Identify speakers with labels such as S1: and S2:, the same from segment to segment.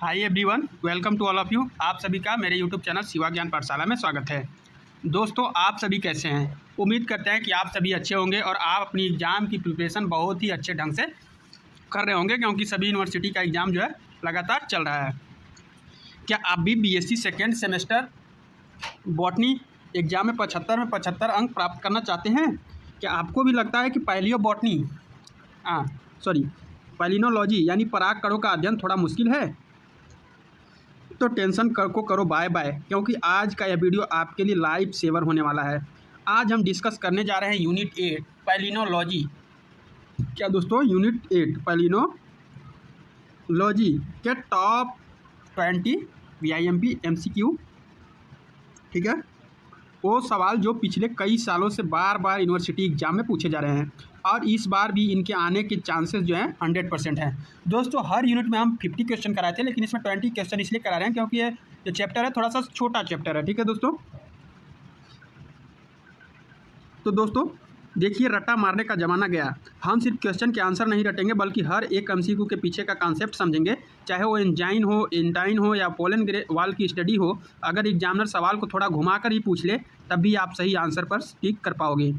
S1: Hi everyone, welcome to all of you. आप सभी का मेरे यूट्यूब चैनल शिवा ज्ञान पाठशाला में स्वागत है। दोस्तों, आप सभी कैसे हैं? उम्मीद करते हैं कि आप सभी अच्छे होंगे और आप अपनी एग्ज़ाम की प्रिपरेशन बहुत ही अच्छे ढंग से कर रहे होंगे, क्योंकि सभी यूनिवर्सिटी का एग्ज़ाम जो है लगातार चल रहा है। क्या आप भी BSc second semester botany exam में 75 अंक प्राप्त करना चाहते हैं? क्या आपको भी लगता है कि पैलिनोलॉजी यानी पराग कणों का अध्ययन थोड़ा मुश्किल है? तो टेंशन को करो बाय बाय, क्योंकि आज का यह वीडियो आपके लिए लाइफ सेवर होने वाला है। आज हम डिस्कस करने जा रहे हैं यूनिट 8 पैलिनोलॉजी। क्या दोस्तों, यूनिट 8 पैलिनोलॉजी के टॉप 20 VIMP MCQ, ठीक है, वो सवाल जो पिछले कई सालों से बार बार यूनिवर्सिटी एग्जाम में पूछे जा रहे हैं और इस बार भी इनके आने के चांसेस जो हैं 100% हैं। दोस्तों, हर यूनिट में हम 50 क्वेश्चन कराए थे, लेकिन इसमें 20 क्वेश्चन इसलिए करा रहे हैं क्योंकि ये जो चैप्टर है थोड़ा सा छोटा चैप्टर है, ठीक है दोस्तों। तो दोस्तों देखिए, रट्टा मारने का ज़माना गया। हम सिर्फ क्वेश्चन के आंसर नहीं रटेंगे, बल्कि हर एक MCQ के पीछे का कॉन्सेप्ट समझेंगे, चाहे वो एंजाइन हो या पोलन वाल की स्टडी हो। अगर एग्जामिनर सवाल को थोड़ा घुमा कर ही पूछ ले, तब भी आप सही आंसर पर टिक कर पाओगे,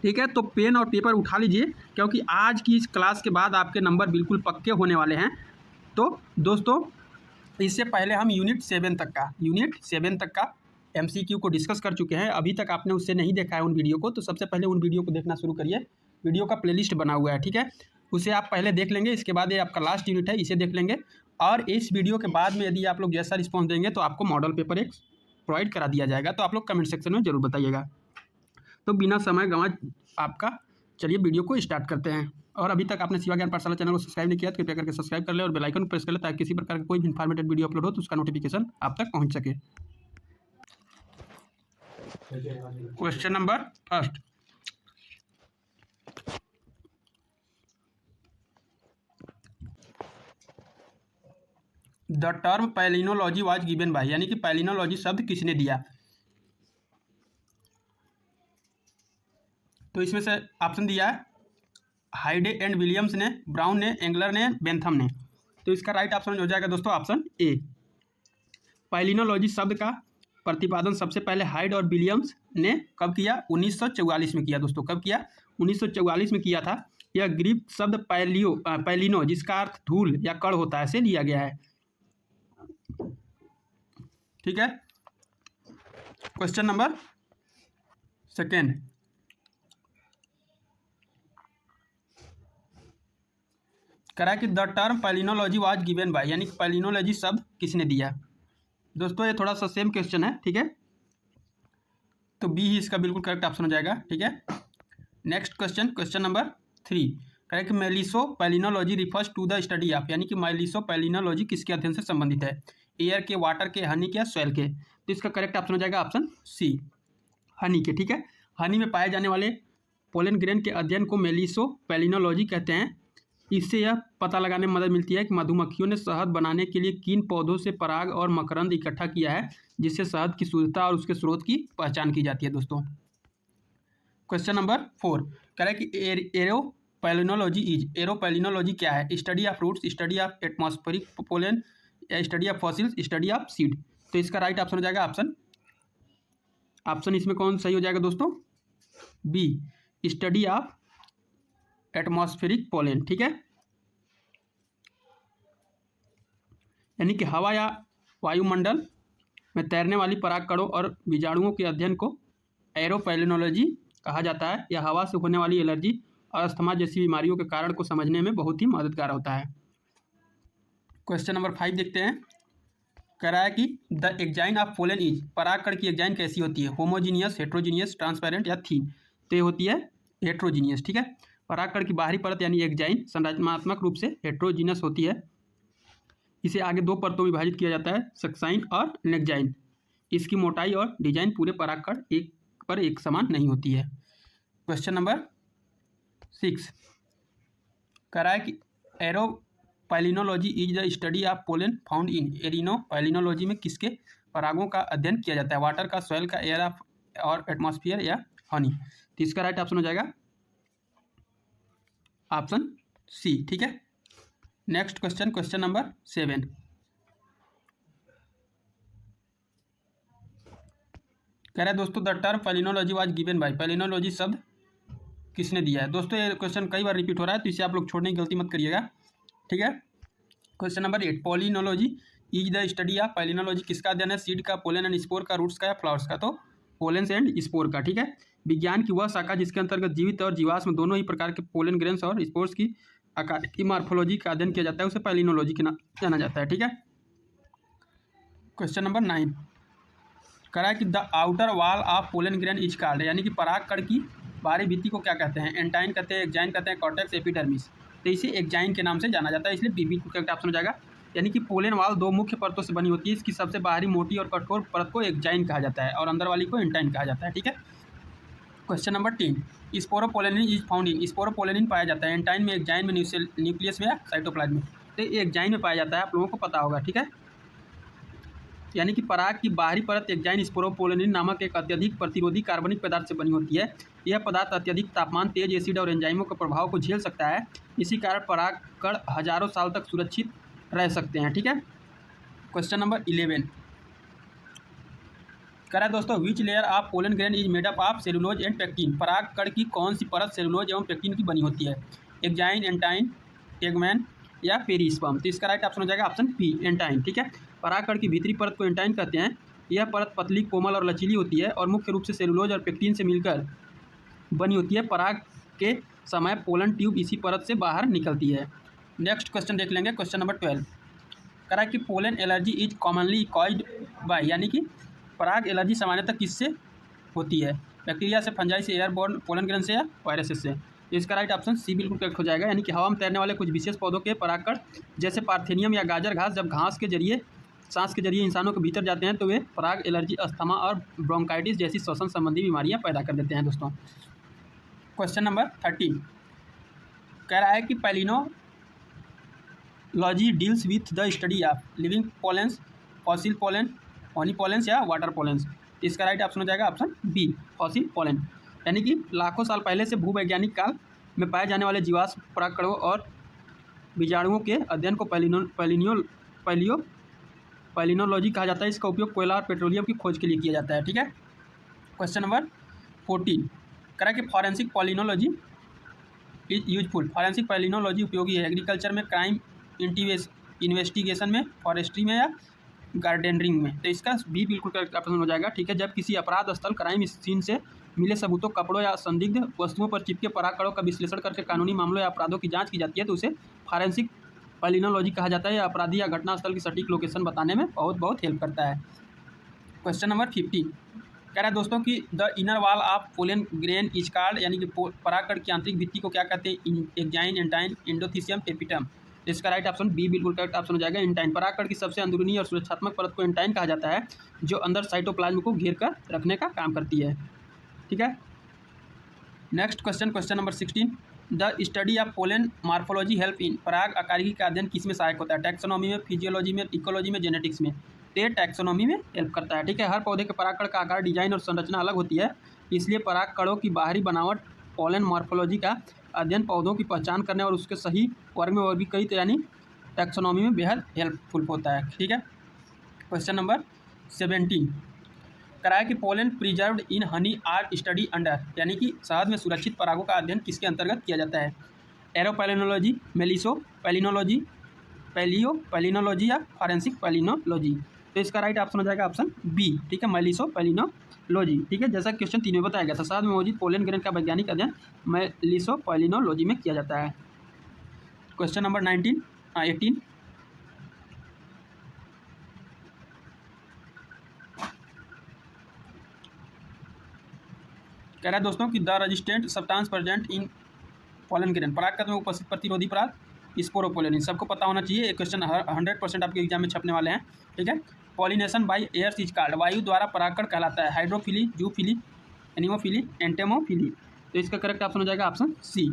S1: ठीक है। तो पेन और पेपर उठा लीजिए, क्योंकि आज की इस क्लास के बाद आपके नंबर बिल्कुल पक्के होने वाले हैं। तो दोस्तों, इससे पहले हम यूनिट 7 तक का MCQ को डिस्कस कर चुके हैं। अभी तक आपने उससे नहीं देखा है उन वीडियो को, तो सबसे पहले उन वीडियो को देखना शुरू करिए। वीडियो का प्लेलिस्ट बना हुआ है, ठीक है, उसे आप पहले देख लेंगे। इसके बाद ये आपका लास्ट यूनिट है, इसे देख लेंगे। और इस वीडियो के बाद में यदि आप लोग जैसा रिस्पॉन्स देंगे तो आपको मॉडल पेपर एक प्रोवाइड करा दिया जाएगा, तो आप लोग कमेंट सेक्शन में ज़रूर बताइएगा। तो बिना समय गंवाए आपका चलिए वीडियो को स्टार्ट करते हैं। और अभी तक आपने शिवा ज्ञान पाठशाला चैनल को सब्सक्राइब नहीं किया तो कृपया करके सब्सक्राइब कर ले और बेल आइकन प्रेस कर ले, ताकि किसी प्रकार का कोई भी इन्फॉर्मेटिव वीडियो अपलोड हो तो उसका नोटिफिकेशन आप तक पहुंच सके। Question number first, the term palynology was given by, यानी कि पैलिनोलॉजी शब्द किसने दिया? तो इसमें से ऑप्शन दिया है हाइडे एंड विलियम्स ने, ब्राउन ने, एंगलर ने, बेंथम ने। तो इसका राइट ऑप्शन हो जाएगा दोस्तों ऑप्शन ए। पैलिनोलॉजी शब्द का प्रतिपादन सबसे पहले हाइड और विलियम्स ने कब किया? 1944 में किया दोस्तों। कब किया? 1944 में किया था। यह ग्रीक शब्द पैलिनो, जिसका अर्थ धूल या कण होता है, से लिया गया है, ठीक है। क्वेश्चन नंबर सेकेंड, करा कि the term palynology was given by, यानी पैलिनोलॉजी शब्द किसने दिया? दोस्तों ये थोड़ा सा सेम क्वेश्चन है, ठीक है, तो बी ही इसका बिल्कुल करेक्ट ऑप्शन हो जाएगा, ठीक है। Next question, question number 3, correct melissopalynology refers to the study of, यानी कि मेलिसो पैलिनोलॉजी किसके अध्ययन से संबंधित है? एयर के, वाटर के, हनी के या सॉइल के? तो इसका करेक्ट ऑप्शन हो जाएगा ऑप्शन सी, हनी के, ठीक है। हनी में पाए जाने वाले पोलन ग्रेन के अध्ययन को मेलिसो पैलिनोलॉजी कहते हैं। इससे यह पता लगाने में मदद मिलती है कि मधुमक्खियों ने शहद बनाने के लिए किन पौधों से पराग और मकरंद इकट्ठा किया है, जिससे शहद की शुद्धता और उसके स्रोत की पहचान की जाती है दोस्तों। क्वेश्चन नंबर 4, कह रहा है कि एरोपैलिनोलॉजी क्या है? Study of roots, study of atmospheric pollen, study of fossils, study of seed? तो इसका राइट ऑप्शन हो जाएगा ऑप्शन इसमें कौन सही हो जाएगा दोस्तों? B, study of atmospheric pollen, ठीक है। यानी कि हवा या वायुमंडल में तैरने वाली पराग कणों और बीजाणुओं के अध्ययन को एरोपैलिनोलॉजी कहा जाता है। यह हवा से होने वाली एलर्जी और अस्थमा जैसी बीमारियों के कारण को समझने में बहुत ही मददगार होता है। क्वेश्चन नंबर 5 देखते हैं। कह रहा है कि the exine of pollen is, पराग कण की एग्जाइन कैसी होती है? होमोजीनियस, हेट्रोजीनियस, ट्रांसपेरेंट या थीन? तो ये होती है हेट्रोजीनियस, ठीक है। पराग कण की बाहरी परत यानी एग्जाइन संरचनात्मक रूप से हेट्रोजीनियस होती है। इसे आगे 2 परतों में विभाजित किया जाता है, सक्साइन और नेक्जाइन। इसकी मोटाई और डिजाइन पूरे पराग कण एक समान नहीं होती है। क्वेश्चन नंबर 6, कह रहा है कि aeropalynology is the study of pollen found in, aeropalynology में किसके परागों का अध्ययन किया जाता है? वाटर का, सॉइल का, एयर ऑफ और एटमॉस्फेयर या हनी? तो इसका राइट ऑप्शन हो जाएगा ऑप्शन सी, ठीक है। नेक्स्ट क्वेश्चन, क्वेश्चन नंबर 7, कह रहा है दोस्तों the term palynology was given by, palynology शब्द किसने दिया है। दोस्तों ये क्वेश्चन कई बार रिपीट हो रहा है तो इसे आप लोग छोड़ने की गलती मत करिएगा, ठीक है। Question number 8, palynology is the study of, palynology किसका अध्ययन है, सीड का, पोलन एंड स्पोर का, रूट्स का या फ्लावर्स का, तो पोलेंस एंड स्पोर का, ठीक है। विज्ञान की वह शाखा जिसके अंतर्गत जीवित और जीवाश्म दोनों ही प्रकार के पोलन ग्रेन्स और स्पोर्स की आकार की मार्फोलॉजी का अध्ययन किया जाता है उसे पैलिनोलॉजी के नाम जाना जाता है, ठीक है। क्वेश्चन नंबर 9 करा है कि the outer wall of pollen grain is called, यानी कि परागकण की बाहरी भित्ति को क्या कहते हैं, एंटाइन कहते हैं, एक्जाइन कहते हैं, कॉर्टेक्स, एपिडर्मिस, तो इसे एक्जाइन के नाम से जाना जाता है, इसलिए बी को करेक्ट ऑप्शन हो जाएगा। यानी कि पोलन वॉल दो मुख्य परतों से बनी होती है, इसकी सबसे बाहरी मोटी और कठोर परत को एक्जाइन कहा जाता है और अंदर वाली को एंटाइन कहा जाता है, ठीक है। Question number 10, sporopollenin is found in, sporopollenin पाया जाता है एंटाइन में, एक्जाइन में, न्यूक्लियस में या साइटोप्लाज्म में, तो ये एक्जाइन में पाया जाता है, आप लोगों को पता होगा, ठीक है। यानी कि पराग की बाहरी परत एक्जाइन स्पोरोपोलेनिन नामक एक अत्यधिक प्रतिरोधी कार्बनिक पदार्थ से बनी होती है। यह पदार्थ अत्यधिक तापमान, तेज एसिड और एंजाइमों के प्रभाव को झेल सकता है, इसी कारण परागकण हजारों साल तक सुरक्षित रह सकते हैं, ठीक है। क्वेश्चन नंबर 11 कह रहा है दोस्तों which layer of pollen grain is made up of cellulose and pectin, परागकण की कौन सी परत सेलुलोज एवं पेक्टिन की बनी होती है, एक्जाइन, एंटाइन, टेगमैन या पेरिस्पर्म, तो इसका राइट ऑप्शन हो जाएगा ऑप्शन पी, एंटाइन, ठीक है। परागकण की भीतरी परत को एंटाइन कहते हैं। यह परत पतली, कोमल और लचीली होती है और मुख्य रूप से सेलुलोज और पेक्टिन से मिलकर बनी होती है। पराग के समय पोलन ट्यूब इसी परत से बाहर निकलती है। नेक्स्ट क्वेश्चन देख लेंगे, क्वेश्चन नंबर 12 कह रहा है कि pollen allergy is commonly caused by, यानी कि पराग एलर्जी सामान्यतः किससे होती है, बैक्टीरिया से, फंजाई से, एयरबोर्न पोलन ग्रेन से या वायरसेस से, तो इसका राइट ऑप्शन सी बिल्कुल करेक्ट हो जाएगा। यानी कि हवा में तैरने वाले कुछ विशेष पौधों के परागकण जैसे पार्थेनियम या गाजर घास जब घास के जरिए सांस के जरिए इंसानों के भीतर जाते हैं तो वे पराग एलर्जी, अस्थमा और ब्रोंकाइटिस जैसी श्वसन संबंधी बीमारियां पैदा कर देते हैं दोस्तों। क्वेश्चन नंबर 13 कह रहा है कि palynology deals with the study of living pollens, fossil pollen, Honey pollens या वाटर पोलेंस, तो इसका राइट ऑप्शन हो जाएगा ऑप्शन बी, फॉसिल पोलन। यानी कि लाखों साल पहले से भूवैज्ञानिक काल में पाए जाने वाले जीवाश्म परागकणों और बीजाणुओं के अध्ययन को पैलिनोलॉजी कहा जाता है। इसका उपयोग कोयला और पेट्रोलियम की खोज के लिए किया जाता है, ठीक है। क्वेश्चन नंबर 14 करा कि forensic palynology is useful, forensic palynology उपयोगी है एग्रीकल्चर में, क्राइम इन्वेस्टिगेशन में, फॉरेस्ट्री में या गार्डनरिंग में, तो इसका बी बिल्कुल करेक्ट ऑप्शन हो जाएगा, ठीक है। जब किसी अपराध स्थल, क्राइम सीन से मिले सबूतों, कपड़ों या संदिग्ध वस्तुओं पर चिपके परागकणों का विश्लेषण करके कानूनी मामलों या अपराधों की जांच की जाती है तो उसे फॉरेंसिक पैलिनोलॉजी कहा जाता है। यह अपराधी या घटनास्थल की सटीक लोकेशन बताने में बहुत हेल्प करता है। क्वेश्चन नंबर 15 कह रहा है दोस्तों कि the inner wall of pollen grain is called, यानी कि परागकण की आंतरिक भित्ति को क्या कहते हैं, एक्जाइन, एंटाइन, एंडोथीसियम, एपिटम, इसका राइट ऑप्शन बी बिल्कुल करेक्ट ऑप्शन हो जाएगा, एंटाइन। परागकण की सबसे अंदरूनी और सुरक्षात्मक परत को एंटाइन कहा जाता है जो अंदर साइटोप्लाज्म को घेर कर रखने का काम करती है, ठीक है। Next question, question number 16 the study of pollen morphology help in, पराग आकारिकी का अध्ययन किस में सहायक होता है, टैक्सोनॉमी में, फिजियोलॉजी में, इकोलॉजी में, जेनेटिक्स में, तो टैक्सोनॉमी में हेल्प करता है, ठीक है। हर पौधे के परागकण का आकार, डिजाइन और संरचना अलग होती है, इसलिए परागकणों की बाहरी बनावट, पोलन मार्फोलॉजी का अध्ययन पौधों की पहचान करने और उसके सही वर्ग में वर्गीकृत यानी टैक्सोनॉमी में बेहद हेल्पफुल होता है, ठीक है। क्वेश्चन नंबर 17 कराया कि pollen preserved in honey are study under, यानी कि शहद में सुरक्षित परागों का अध्ययन किसके अंतर्गत किया जाता है, एरोपैलिनोलॉजी, मेलिसो पैलिनोलॉजी, पैलिनोलॉजी या फॉरेंसिक पैलिनोलॉजी, तो इसका राइट ऑप्शन हो जाएगा ऑप्शन बी, ठीक है, मेलिसो पैलिनोलॉजी, ठीक है। जैसा क्वेश्चन 3 में बताया गया था, शहद में मौजूद पोलन ग्रेन का वैज्ञानिक अध्ययन मेलिसो पैलिनोलॉजी में किया जाता है। क्वेश्चन नंबर 18 कह रहा है दोस्तों कि the resistant substance present in pollen grain, परागकण में उपस्थित प्रतिरोधी पदार्थ स्पोरोपोलेनिन, सबको पता होना चाहिए, ये क्वेश्चन 100% आपके एग्जाम में छपने वाले हैं, ठीक है। Pollination by air is called, वायु द्वारा परागकण कहलाता है, हाइड्रोफिली, जूफिली, एनिमोफिली, एंटेमोफिली, तो इसका करेक्ट ऑप्शन हो जाएगा ऑप्शन सी,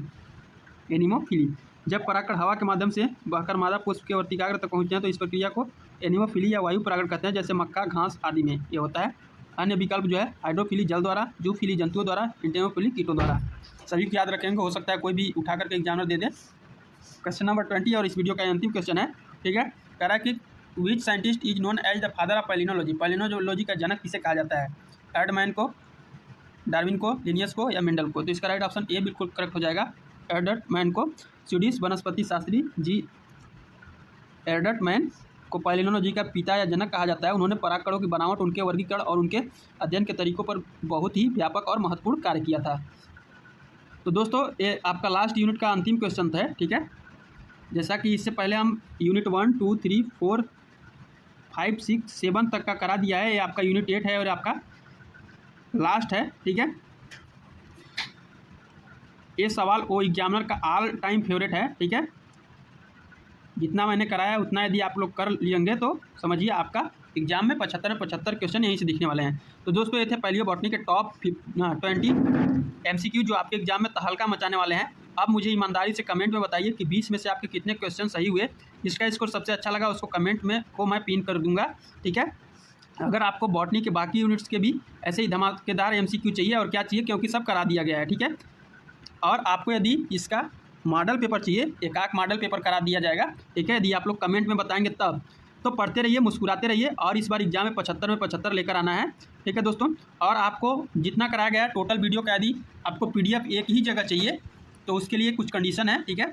S1: एनिमोफिली। जब परागकण हवा के माध्यम से बहकर मादा पुष्प के वर्तिकाग्र तक पहुँचते हैं तो इस प्रक्रिया को एनिमोफिली या वायु परागण कहते हैं, जैसे मक्का, घास आदि में ये होता है। अन्य विकल्प जो है हाइड्रोफिली जल द्वारा, जूफिली जंतुओं द्वारा, एंटेमोफिली कीटों द्वारा, सभी को याद रखेंगे, हो सकता है कोई भी उठा करके एग्जामिनर दे दे। क्वेश्चन नंबर 20 और इस वीडियो का अंतिम क्वेश्चन है, ठीक है। कह रहा है कि which scientist is known as the father of palynology, palynology का जनक किसे कहा जाता है, एडमैन को, डार्विन को, लिनियस को या मेंडल को। तो इसका राइट ऑप्शन ए बिल्कुल करेक्ट हो जाएगा, एडमैन को। स्वीडिश वनस्पति शास्त्री जी एडमैन को पाइलिनोलॉजी का पिता या जनक कहा जाता है। उन्होंने परागकणों की बनावट, उनके वर्गीकरण और उनके अध्ययन के तरीकों पर बहुत ही व्यापक और महत्वपूर्ण कार्य किया था। तो दोस्तों ये आपका लास्ट यूनिट का अंतिम क्वेश्चन था, ठीक है। जैसा कि इससे पहले हम यूनिट 1, 2, 3, 4, 5, 6, 7 तक का करा दिया है। ये आपका यूनिट 8 है और आपका लास्ट है, ठीक है। ये सवाल वो एग्जामिनर का ऑल टाइम फेवरेट है, ठीक है। जितना मैंने कराया उतना यदि आप लोग कर लेंगे तो समझिए आपका एग्जाम में 75 क्वेश्चन यहीं से दिखने वाले हैं। तो दोस्तों ये थे पैलियो बॉटनी के टॉप 20 MCQ जो आपके एग्जाम में तहलका मचाने वाले हैं। अब मुझे ईमानदारी से कमेंट में बताइए कि 20 में से आपके कितने क्वेश्चन सही हुए। जिसका स्कोर सबसे अच्छा लगा उसको कमेंट में मैं पिन कर दूंगा, ठीक है। अगर आपको बॉटनी के बाकी यूनिट्स के भी ऐसे ही धमाकेदार MCQ चाहिए और क्या चाहिए, क्योंकि सब करा दिया गया है, ठीक है। और आपको यदि इसका मॉडल पेपर चाहिए, एक आध मॉडल पेपर करा दिया जाएगा, ठीक है। यदि आप लोग कमेंट में बताएंगे तब तो पढ़ते रहिए, मुस्कुराते रहिए और इस बार एग्जाम में 75 लेकर आना है, ठीक है दोस्तों। और आपको जितना कराया गया टोटल वीडियो का यदि आपको PDF एक ही जगह चाहिए तो उसके लिए कुछ कंडीशन है, ठीक है।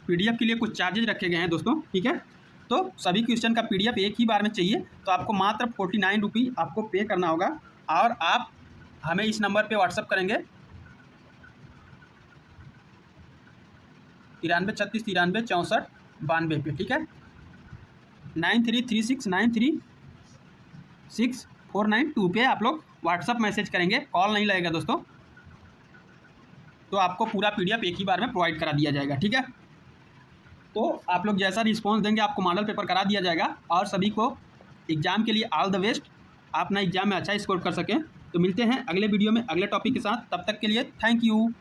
S1: PDF के लिए कुछ चार्जेज रखे गए हैं दोस्तों, ठीक है। तो सभी क्वेश्चन का PDF एक ही बार में चाहिए तो आपको मात्र 49 रुपये आपको पे करना होगा और आप हमें इस नंबर पे व्हाट्सअप करेंगे 93 36 93 64 92 पे, ठीक है। 9336936492 पे आप लोग व्हाट्सअप मैसेज करेंगे, कॉल नहीं लगेगा दोस्तों। तो आपको पूरा PDF एक ही बार में प्रोवाइड करा दिया जाएगा, ठीक है। तो आप लोग जैसा रिस्पॉन्स देंगे आपको मॉडल पेपर करा दिया जाएगा। और सभी को एग्जाम के लिए ऑल द बेस्ट, आप अपना एग्जाम में अच्छा स्कोर कर सकें। तो मिलते हैं अगले वीडियो में अगले टॉपिक के साथ, तब तक के लिए थैंक यू।